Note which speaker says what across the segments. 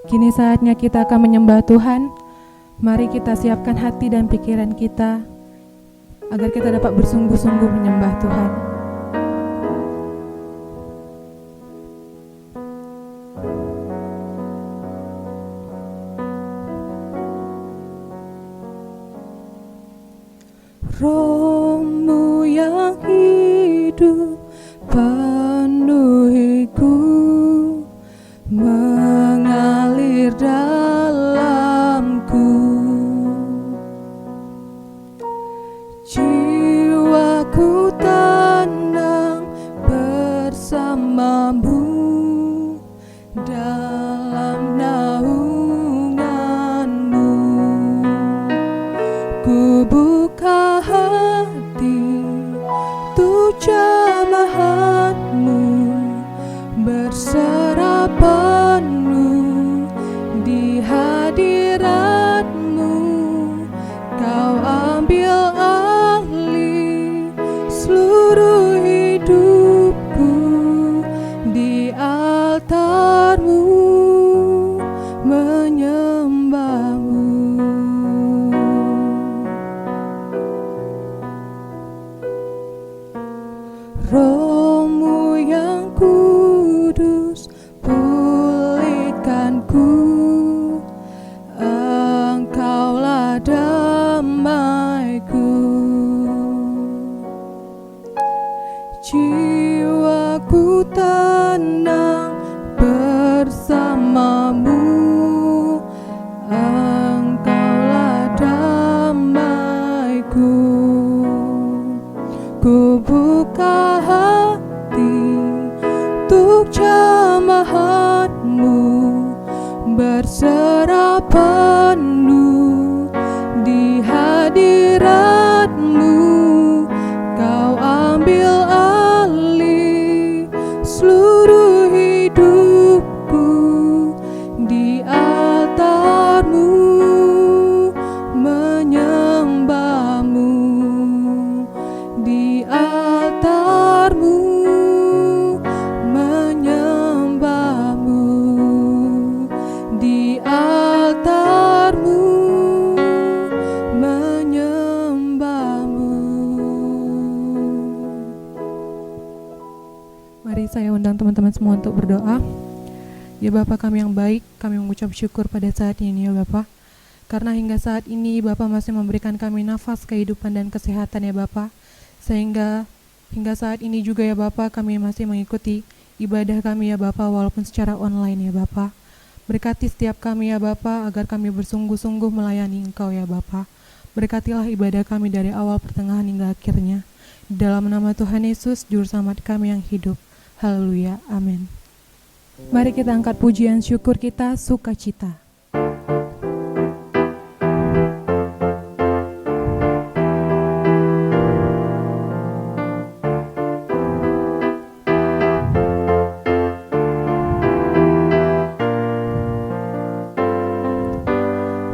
Speaker 1: Kini saatnya kita akan menyembah Tuhan. Mari kita siapkan hati dan pikiran kita agar kita dapat bersungguh-sungguh menyembah Tuhan. Roh-Mu yang hidup penuhiku, mengalir dalamku. Jiwaku tenang bersamamu dalam naunganmu. Ku buka hati untuk jamahanmu, berserah penuh di hadiratmu. Kau ambil alih seluruh hidupku, di altarmu menyembahmu. Roh-Mu yang kudus pulihkanku, Engkaulah damaiku. Jiwaku tenang bersamamu, Engkaulah damaiku. Ku buka hati untuk jamahanmu, berserah penuh di hadiratmu. Kau ambil alih seluruh hidupku, di altarmu menyembahmu, di altarmu menyembahmu, di altarmu menyembahmu. Mari saya undang teman-teman semua untuk berdoa. Ya Bapa kami yang baik, kami mengucap syukur pada saat ini ya Bapa, karena hingga saat ini Bapa masih memberikan kami nafas kehidupan dan kesehatan ya Bapa, sehingga hingga saat ini juga ya Bapa kami masih mengikuti ibadah kami ya Bapa, walaupun secara online ya Bapa. Berkati setiap kami ya Bapa, agar kami bersungguh-sungguh melayani Engkau ya Bapa. Berkatilah ibadah kami dari awal, pertengahan hingga akhirnya. Di dalam nama Tuhan Yesus, Juru Selamat kami yang hidup. Haleluya, amin. Mari kita angkat pujian syukur kita, sukacita.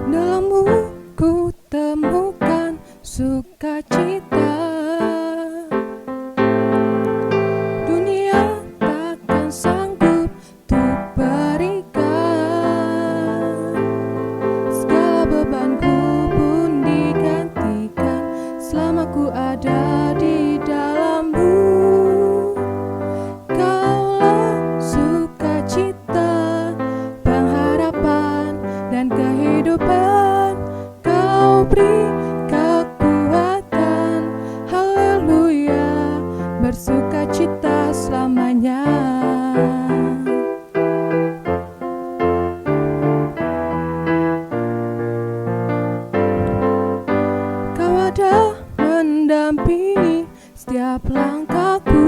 Speaker 1: Dalammu ku temukan sukacita, dunia takkan sanggup untuk berikan. Segala bebanku pun digantikan selama ku ada di dalammu. Kaulah sukacita, pengharapan dan kehidupan. Kau beri kekuatan, haleluya, bersukacita selamanya. Kau ada mendampingi setiap langkahku,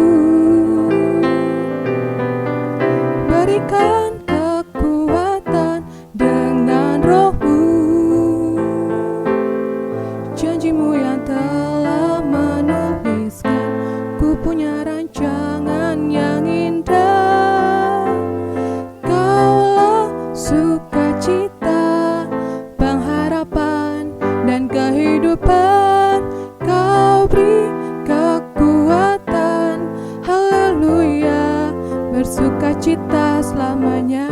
Speaker 1: berikan kekuatan dengan Roh-Mu. Janji-Mu yang telah menuliskan, ku punya rancangan yang indah. Kaulah sukacita, pengharapan dan kehidupan. Kau beri kekuatan, haleluya, bersukacita selamanya.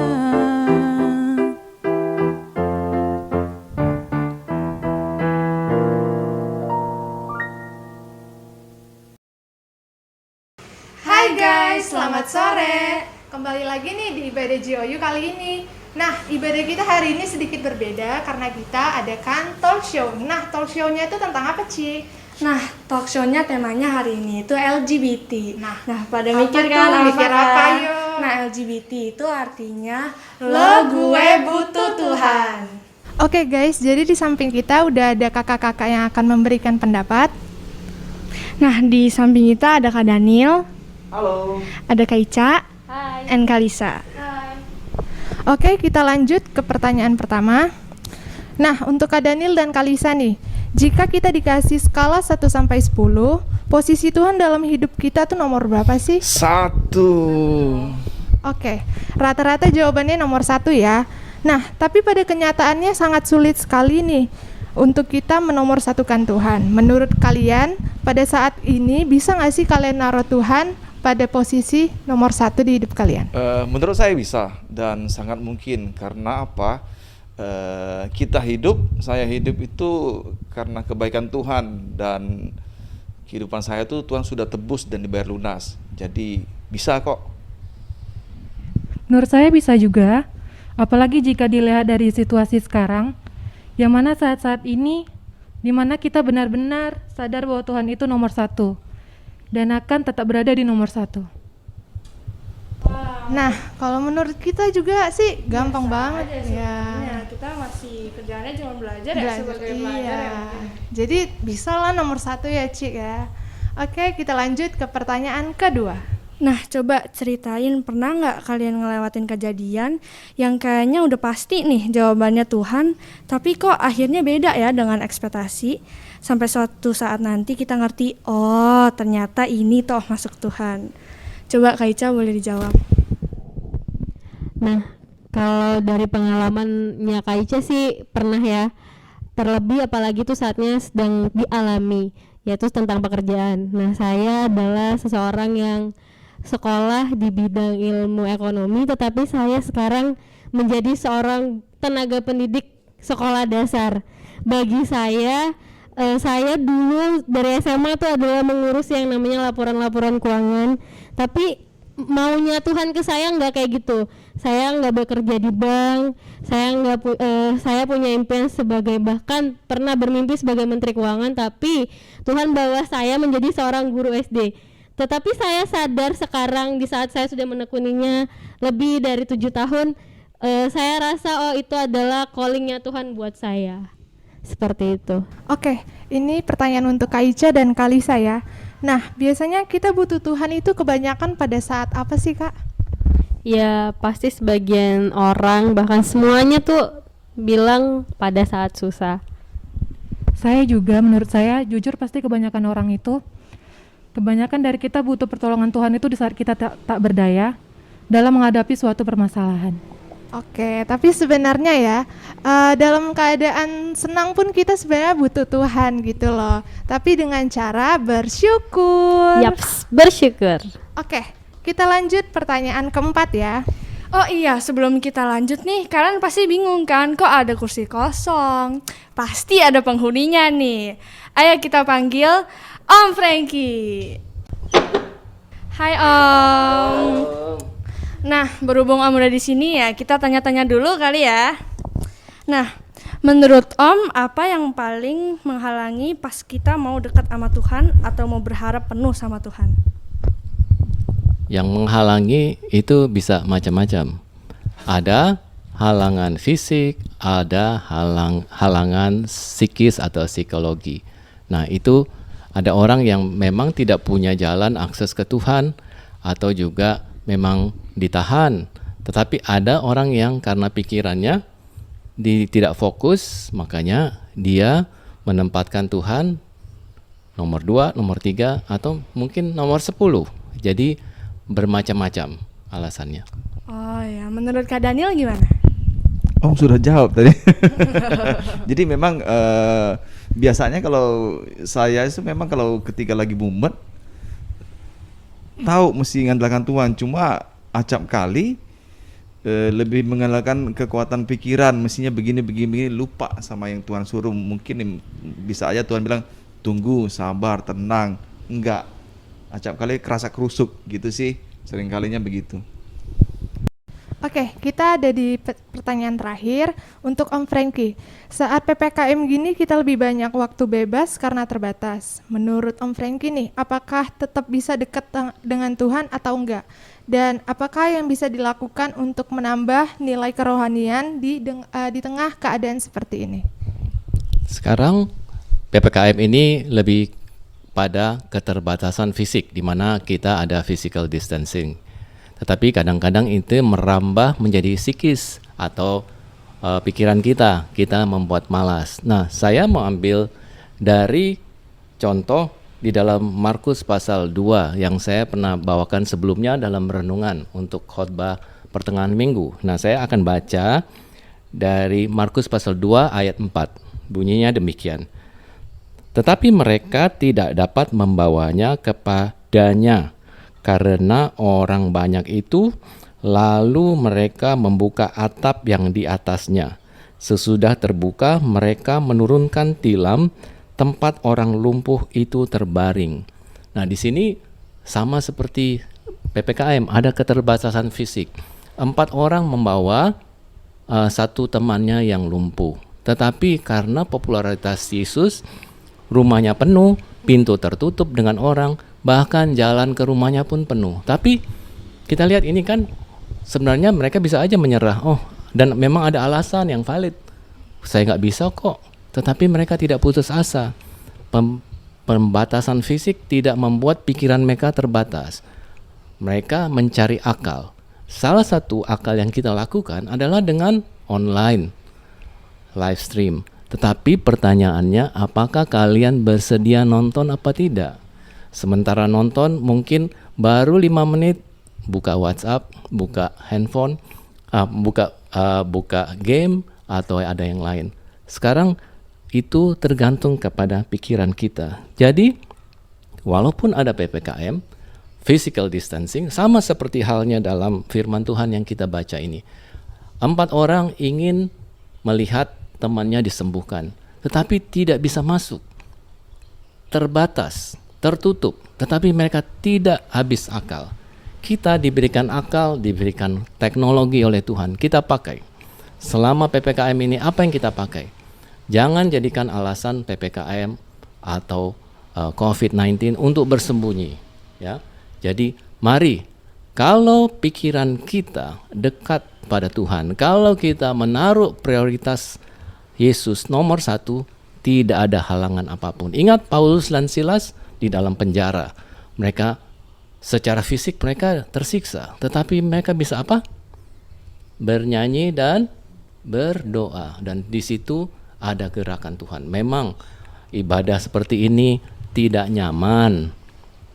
Speaker 2: selamat sore. Kembali lagi nih di ibadah GOU kali ini. Nah, ibadah kita hari ini sedikit berbeda karena kita adakan talk show. Nah, talk show-nya itu tentang apa, Ci?
Speaker 3: Nah, talk show-nya temanya hari ini itu LGBT.
Speaker 2: Nah,
Speaker 3: pada
Speaker 2: apa
Speaker 3: mikir
Speaker 2: tuh?
Speaker 3: kan
Speaker 2: Mikir apa,
Speaker 3: kan?
Speaker 2: yuk?
Speaker 3: Nah, LGBT itu artinya
Speaker 2: Lo gue butuh Tuhan. Oke guys, jadi di samping kita udah ada kakak-kakak yang akan memberikan pendapat.
Speaker 3: Nah, di samping kita ada Kak Daniel.
Speaker 4: Halo.
Speaker 3: Ada Kak Ica.
Speaker 5: Hai.
Speaker 3: And Kak Lisa.
Speaker 5: Hai.
Speaker 2: Oke, kita lanjut ke pertanyaan pertama. Nah, untuk Kak Daniel dan Kak Lisa nih, jika kita dikasih skala 1 sampai 10, posisi Tuhan dalam hidup kita tuh nomor berapa sih?
Speaker 4: 1.
Speaker 2: Oke, rata-rata jawabannya nomor 1 ya. Nah, tapi pada kenyataannya sangat sulit sekali nih untuk kita menomorsatukan Tuhan. Menurut kalian, pada saat ini bisa nggak sih kalian naruh Tuhan pada posisi nomor 1 di hidup kalian?
Speaker 4: Menurut saya bisa dan sangat mungkin. Karena apa? Saya hidup itu karena kebaikan Tuhan, dan kehidupan saya itu Tuhan sudah tebus dan dibayar lunas. Jadi bisa kok.
Speaker 1: Menurut saya bisa juga, apalagi jika dilihat dari situasi sekarang, yang mana saat-saat ini, di mana kita benar-benar sadar bahwa Tuhan itu nomor 1 dan akan tetap berada di nomor 1.
Speaker 2: Nah, kalau menurut kita juga sih gampang banget
Speaker 3: Ya,
Speaker 2: ya.
Speaker 3: kita masih kerjaannya cuma belajar sebagai
Speaker 2: Iya.
Speaker 3: pelajar ya.
Speaker 2: Jadi bisa lah nomor 1 ya, Cik ya. Oke, kita lanjut ke pertanyaan kedua.
Speaker 3: Nah, coba ceritain, pernah nggak kalian ngelewatin kejadian yang kayaknya udah pasti nih jawabannya Tuhan, tapi kok akhirnya beda ya dengan ekspektasi, sampai suatu saat nanti kita ngerti, oh ternyata ini toh masuk Tuhan. Coba Kak Ica boleh dijawab.
Speaker 5: Nah, kalau dari pengalamannya Kak Ica sih pernah ya, terlebih apalagi tuh saatnya sedang dialami, yaitu tentang pekerjaan. Nah, saya adalah seseorang yang sekolah di bidang ilmu ekonomi, tetapi saya sekarang menjadi seorang tenaga pendidik sekolah dasar. Bagi saya dulu dari SMA tuh adalah mengurus yang namanya laporan-laporan keuangan, tapi maunya Tuhan ke saya nggak kayak gitu. Saya nggak bekerja di bank, saya punya impian sebagai, bahkan pernah bermimpi sebagai menteri keuangan, tapi Tuhan bawa saya menjadi seorang guru SD. Tetapi saya sadar sekarang di saat saya sudah menekuninya lebih dari 7 tahun, saya rasa itu adalah callingnya Tuhan buat saya. Seperti itu.
Speaker 2: Oke, ini pertanyaan untuk Kak Ica dan Kak Lisa ya. Nah, biasanya kita butuh Tuhan itu kebanyakan pada saat apa sih, Kak?
Speaker 5: Ya pasti sebagian orang, bahkan semuanya tuh bilang pada saat susah.
Speaker 1: Saya juga, menurut saya, jujur pasti kebanyakan orang itu, kebanyakan dari kita butuh pertolongan Tuhan itu di saat kita tak berdaya dalam menghadapi suatu permasalahan.
Speaker 2: Oke, tapi sebenarnya ya, dalam keadaan senang pun kita sebenarnya butuh Tuhan gitu loh. Tapi dengan cara bersyukur.
Speaker 5: Yaps, bersyukur.
Speaker 2: Oke, kita lanjut pertanyaan keempat ya.
Speaker 3: Oh iya, sebelum kita lanjut nih, kalian pasti bingung kan, kok ada kursi kosong? Pasti ada penghuninya nih. Ayo kita panggil Om Frankie. Hai Om. Nah, berhubung Om udah di sini ya, kita tanya-tanya dulu kali ya. Nah, menurut Om, apa yang paling menghalangi pas kita mau dekat sama Tuhan atau mau berharap penuh sama Tuhan?
Speaker 6: Yang menghalangi itu bisa macam-macam. Ada halangan fisik, ada halangan psikis atau psikologi. Nah, itu ada orang yang memang tidak punya jalan akses ke Tuhan, atau juga memang ditahan. Tetapi ada orang yang karena pikirannya tidak fokus, makanya dia menempatkan Tuhan nomor 2, nomor 3, atau mungkin nomor 10. Jadi bermacam-macam alasannya.
Speaker 3: Oh ya, menurut Kak Daniel gimana?
Speaker 4: Om sudah jawab tadi. Jadi memang biasanya kalau saya itu memang kalau ketika lagi mumet tahu mesti mengandalkan Tuhan, cuma acap kali lebih mengandalkan kekuatan pikiran, mestinya begini lupa sama yang Tuhan suruh. Mungkin bisa aja Tuhan bilang tunggu, sabar, tenang. Enggak. acap kali kerasa kerusuk gitu sih, sering kalinya begitu.
Speaker 2: Oke, kita ada di pertanyaan terakhir untuk Om Frankie. Saat PPKM gini kita lebih banyak waktu bebas karena terbatas. Menurut Om Frankie nih, apakah tetap bisa dekat dengan Tuhan atau enggak? Dan apakah yang bisa dilakukan untuk menambah nilai kerohanian di tengah keadaan seperti ini?
Speaker 6: Sekarang PPKM ini lebih pada keterbatasan fisik, di mana kita ada physical distancing. Tetapi kadang-kadang itu merambah menjadi psikis atau pikiran kita membuat malas. Nah, saya mau ambil dari contoh di dalam Markus pasal 2 yang saya pernah bawakan sebelumnya dalam renungan untuk khotbah pertengahan minggu. Nah, saya akan baca dari Markus pasal 2 ayat 4. Bunyinya demikian. Tetapi mereka tidak dapat membawanya kepadanya karena orang banyak itu, lalu mereka membuka atap yang di atasnya. Sesudah terbuka, mereka menurunkan tilam tempat orang lumpuh itu terbaring. Nah, di sini sama seperti PPKM, ada keterbatasan fisik. 4 orang membawa satu temannya yang lumpuh. Tetapi karena popularitas Yesus, rumahnya penuh, pintu tertutup dengan orang, bahkan jalan ke rumahnya pun penuh. Tapi kita lihat ini kan sebenarnya mereka bisa aja menyerah. Oh, dan memang ada alasan yang valid. Saya nggak bisa kok. Tetapi mereka tidak putus asa. Pembatasan fisik tidak membuat pikiran mereka terbatas. Mereka mencari akal. Salah satu akal yang kita lakukan adalah dengan online live stream. Tetapi pertanyaannya, apakah kalian bersedia nonton apa tidak? Sementara nonton mungkin baru 5 menit buka WhatsApp, buka handphone, buka game atau ada yang lain. Sekarang itu tergantung kepada pikiran kita. Jadi walaupun ada PPKM, physical distancing, sama seperti halnya dalam firman Tuhan yang kita baca ini. 4 orang ingin melihat temannya disembuhkan, tetapi tidak bisa masuk. Terbatas, tertutup, tetapi mereka tidak habis akal. Kita diberikan akal, diberikan teknologi oleh Tuhan, kita pakai. Selama PPKM ini apa yang kita pakai? Jangan jadikan alasan PPKM atau COVID-19 untuk bersembunyi, ya. Jadi mari, kalau pikiran kita dekat pada Tuhan, kalau kita menaruh prioritas Yesus nomor 1, tidak ada halangan apapun. Ingat Paulus dan Silas di dalam penjara. Mereka secara fisik mereka tersiksa, tetapi mereka bisa apa? Bernyanyi dan berdoa, dan di situ ada gerakan Tuhan. Memang ibadah seperti ini tidak nyaman,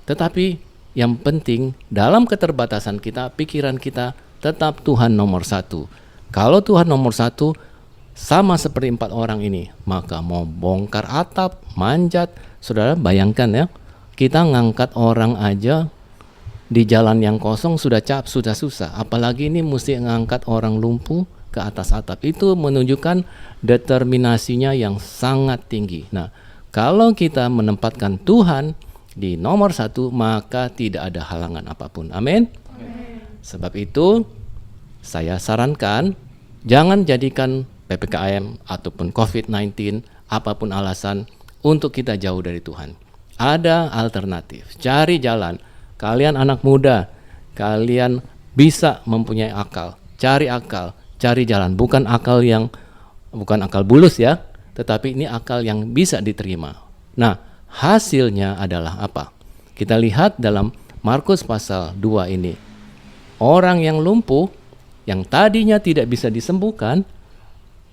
Speaker 6: tetapi yang penting dalam keterbatasan kita, pikiran kita tetap Tuhan nomor 1. Kalau Tuhan nomor 1, sama seperti 4 orang ini, maka mau bongkar atap, manjat, saudara bayangkan ya, kita ngangkat orang aja di jalan yang kosong sudah susah, apalagi ini mesti ngangkat orang lumpuh ke atas atap. Itu menunjukkan determinasinya yang sangat tinggi. Nah, kalau kita menempatkan Tuhan di nomor 1, maka tidak ada halangan apapun. Amin. Sebab itu saya sarankan jangan jadikan PPKM ataupun COVID-19 apapun alasan untuk kita jauh dari Tuhan. Ada alternatif, cari jalan. Kalian anak muda, kalian bisa mempunyai akal, cari jalan. Bukan akal bulus ya, tetapi ini akal yang bisa diterima. Nah, hasilnya adalah apa? Kita lihat dalam Markus pasal 2 ini. Orang yang lumpuh, yang tadinya tidak bisa disembuhkan,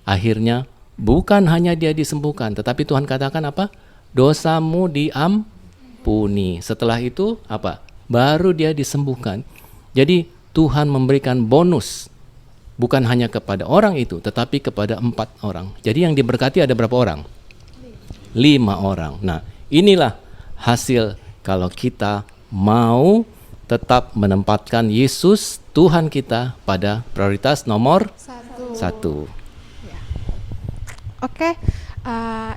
Speaker 6: akhirnya bukan hanya dia disembuhkan, tetapi Tuhan katakan apa? Dosamu diampuni. Setelah itu apa? Baru dia disembuhkan. Jadi Tuhan memberikan bonus, bukan hanya kepada orang itu, tetapi kepada 4 orang. Jadi yang diberkati ada berapa orang? 5 orang. Nah, inilah hasil kalau kita mau tetap menempatkan Yesus Tuhan kita pada prioritas nomor 1.
Speaker 2: Oke,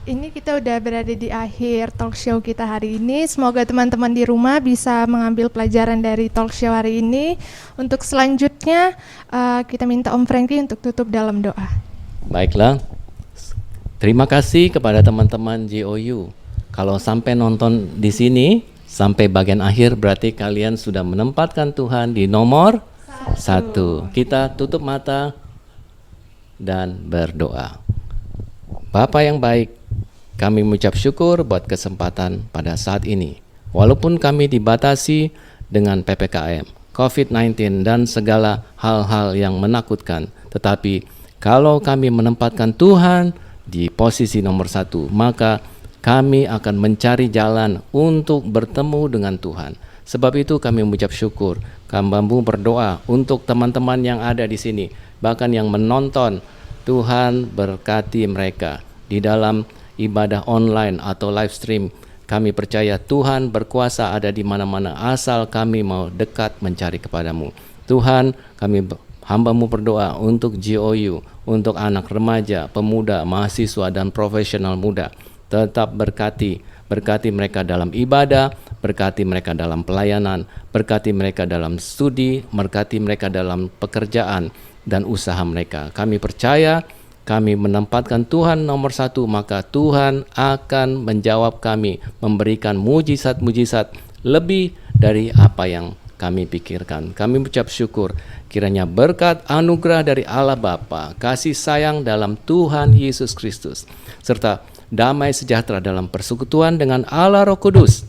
Speaker 2: Ini kita udah berada di akhir talk show kita hari ini. Semoga teman-teman di rumah bisa mengambil pelajaran dari talk show hari ini. Untuk selanjutnya kita minta Om Frankie untuk tutup dalam doa.
Speaker 6: Baiklah, terima kasih kepada teman-teman JOU. Kalau sampai nonton di sini, sampai bagian akhir berarti kalian sudah menempatkan Tuhan di nomor 1. Kita tutup mata dan berdoa. Bapa yang baik, kami mengucap syukur buat kesempatan pada saat ini. Walaupun kami dibatasi dengan PPKM, COVID-19 dan segala hal-hal yang menakutkan, tetapi kalau kami menempatkan Tuhan di posisi nomor 1, maka kami akan mencari jalan untuk bertemu dengan Tuhan. Sebab itu kami mengucap syukur. Kami berdoa untuk teman-teman yang ada di sini, bahkan yang menonton. Tuhan berkati mereka di dalam ibadah online atau live stream. Kami percaya Tuhan berkuasa ada di mana-mana asal kami mau dekat mencari kepadamu. Tuhan, kami hamba-Mu berdoa untuk JOU, untuk anak remaja, pemuda, mahasiswa dan profesional muda. Tetap berkati mereka dalam ibadah, berkati mereka dalam pelayanan, berkati mereka dalam studi, berkati mereka dalam pekerjaan dan usaha mereka. Kami percaya, kami menempatkan Tuhan nomor 1, maka Tuhan akan menjawab kami, memberikan mujizat-mujizat lebih dari apa yang kami pikirkan. Kami mengucap syukur, kiranya berkat anugerah dari Allah Bapa, kasih sayang dalam Tuhan Yesus Kristus, serta damai sejahtera dalam persekutuan dengan Allah Roh Kudus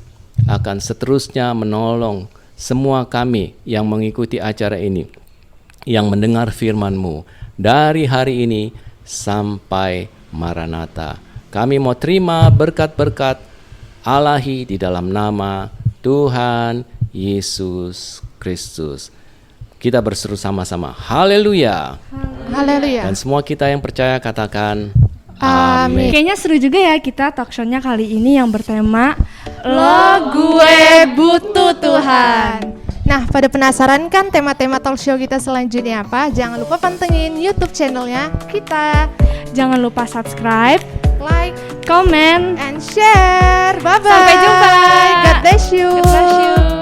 Speaker 6: akan seterusnya menolong semua kami yang mengikuti acara ini, yang mendengar firman-Mu dari hari ini sampai Maranatha. Kami mau terima berkat-berkat Allahi di dalam nama Tuhan Yesus Kristus. Kita berseru sama-sama, haleluya.
Speaker 2: Haleluya.
Speaker 6: Dan semua kita yang percaya katakan
Speaker 2: Amin.
Speaker 3: Kayaknya seru juga ya kita talk show-nya kali ini yang bertema Lo Gue Butuh Tuhan.
Speaker 2: Nah, pada penasaran kan tema-tema talk show kita selanjutnya apa? Jangan lupa pantengin YouTube channelnya kita.
Speaker 3: Jangan lupa subscribe,
Speaker 2: Like
Speaker 3: comment,
Speaker 2: and share. Bye-bye.
Speaker 3: Sampai jumpa.
Speaker 2: God bless you.
Speaker 3: God bless you.